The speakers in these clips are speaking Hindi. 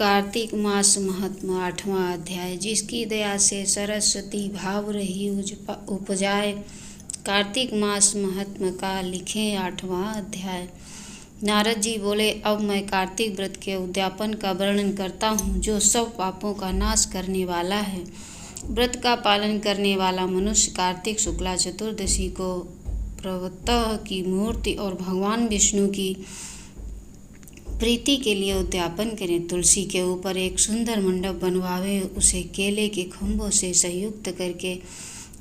कार्तिक मास महात्मा 8वां अध्याय। जिसकी दया से सरस्वती भाव रही उपजाए। कार्तिक मास महात्मा का लिखें 8वां अध्याय। नारद जी बोले, अब मैं कार्तिक व्रत के उद्यापन का वर्णन करता हूँ, जो सब पापों का नाश करने वाला है। व्रत का पालन करने वाला मनुष्य कार्तिक शुक्ला चतुर्दशी को प्रवतः की मूर्ति और भगवान विष्णु की प्रीति के लिए उद्यापन करें। तुलसी के ऊपर एक सुंदर मंडप बनवावे, उसे केले के खंभों से संयुक्त करके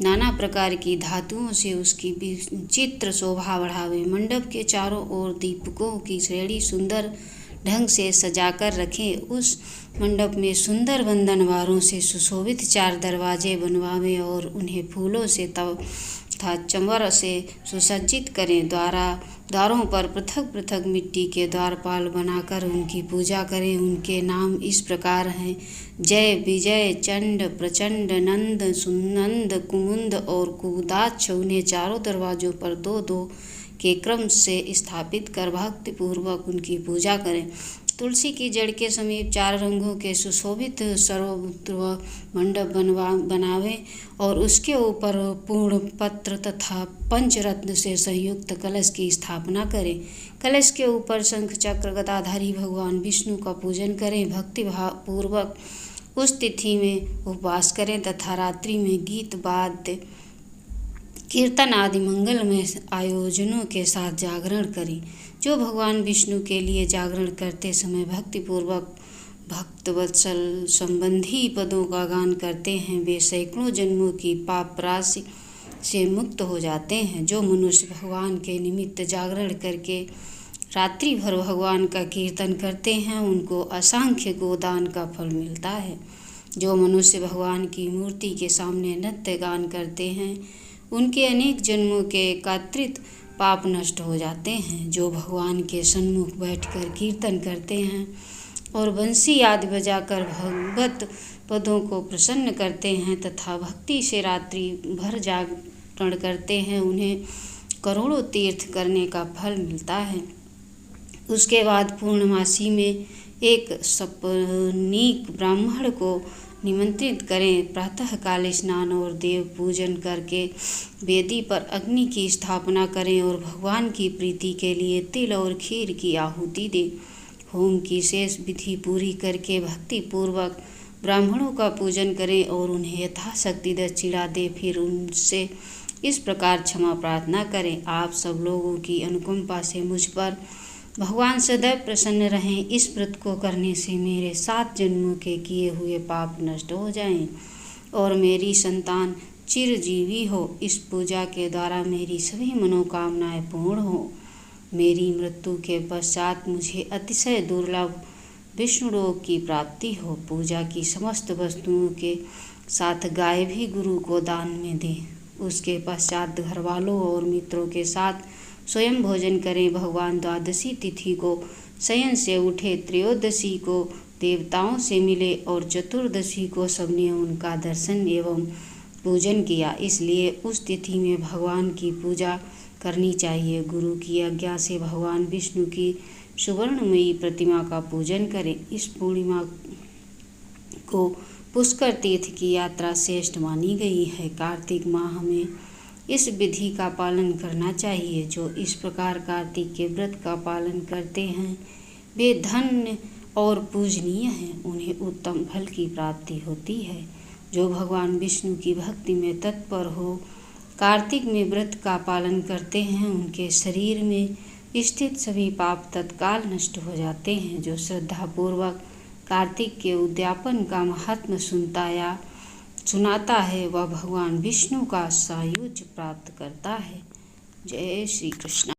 नाना प्रकार की धातुओं से उसकी विचित्र शोभा बढ़ावे। मंडप के चारों ओर दीपकों की श्रेणी सुंदर ढंग से सजाकर रखें। उस मंडप में सुंदर बंधनवारों से सुशोभित 4 दरवाजे बनवावे और उन्हें फूलों से तथा चंवर से सुसज्जित करें। द्वारों पर पृथक पृथक मिट्टी के द्वारपाल बनाकर उनकी पूजा करें। उनके नाम इस प्रकार हैं: जय, विजय, चंड, प्रचंड, नंद, सुनंद, कुमुद और कुदाक्ष। उन्हें चारों दरवाजों पर 2-2 के क्रम से स्थापित कर भक्ति पूर्वक उनकी पूजा करें। तुलसी की जड़ के समीप 4 रंगों के सुशोभित सर्वत्र मंडप बनावे और उसके ऊपर पूर्ण पत्र तथा पंचरत्न से संयुक्त कलश की स्थापना करें। कलश के ऊपर शंख चक्र गदाधारी भगवान विष्णु का पूजन करें। भक्ति भाव पूर्वक उस तिथि में उपवास करें तथा रात्रि में गीत वाद्य कीर्तन आदि मंगलमय आयोजनों के साथ जागरण करें। जो भगवान विष्णु के लिए जागरण करते समय भक्तिपूर्वक भक्तवत्सल संबंधी पदों का गान करते हैं, वे सैकड़ों जन्मों की पाप राशि से मुक्त हो जाते हैं। जो मनुष्य भगवान के निमित्त जागरण करके रात्रि भर भगवान का कीर्तन करते हैं, उनको असंख्य गोदान का फल मिलता है। जो मनुष्य भगवान की मूर्ति के सामने नृत्य गान करते हैं, उनके अनेक जन्मों के एकत्रित पाप नष्ट हो जाते हैं। जो भगवान के सन्मुख बैठकर कीर्तन करते हैं और बंसी आदि बजाकर भगवत पदों को प्रसन्न करते हैं तथा भक्ति से रात्रि भर जागरण करते हैं, उन्हें करोड़ों तीर्थ करने का फल मिलता है। उसके बाद पूर्णमासी में एक सपनीक ब्राह्मण को निमंत्रित करें। प्रातःकाल स्नान और देव पूजन करके वेदी पर अग्नि की स्थापना करें और भगवान की प्रीति के लिए तिल और खीर की आहुति दें। होम की शेष विधि पूरी करके भक्ति पूर्वक ब्राह्मणों का पूजन करें और उन्हें यथाशक्ति दक्षिणा दें। फिर उनसे इस प्रकार क्षमा प्रार्थना करें, आप सब लोगों की अनुकंपा से मुझ पर भगवान सदैव प्रसन्न रहें। इस व्रत को करने से मेरे 7 जन्मों के किए हुए पाप नष्ट हो जाएं और मेरी संतान चिरजीवी हो। इस पूजा के द्वारा मेरी सभी मनोकामनाएं पूर्ण हो। मेरी मृत्यु के पश्चात मुझे अतिशय दुर्लभ विष्णु लोक की प्राप्ति हो। पूजा की समस्त वस्तुओं के साथ गाय भी गुरु को दान में दें। उसके पश्चात घर वालों और मित्रों के साथ स्वयं भोजन करें। भगवान द्वादशी तिथि को शयन से उठे, त्रयोदशी को देवताओं से मिले और चतुर्दशी को सबने उनका दर्शन एवं पूजन किया। इसलिए उस तिथि में भगवान की पूजा करनी चाहिए। गुरु की आज्ञा से भगवान विष्णु की सुवर्णमयी प्रतिमा का पूजन करें। इस पूर्णिमा को पुष्कर तीर्थ की यात्रा श्रेष्ठ मानी गई है। कार्तिक माह में इस विधि का पालन करना चाहिए। जो इस प्रकार कार्तिक के व्रत का पालन करते हैं, वे धन्य और पूजनीय हैं। उन्हें उत्तम फल की प्राप्ति होती है। जो भगवान विष्णु की भक्ति में तत्पर हो, कार्तिक में व्रत का पालन करते हैं, उनके शरीर में स्थित सभी पाप तत्काल नष्ट हो जाते हैं। जो श्रद्धापूर्वक कार्तिक के उद्यापन का महात्म्य सुनाता है, वह भगवान विष्णु का सायुज्य प्राप्त करता है। जय श्री कृष्ण।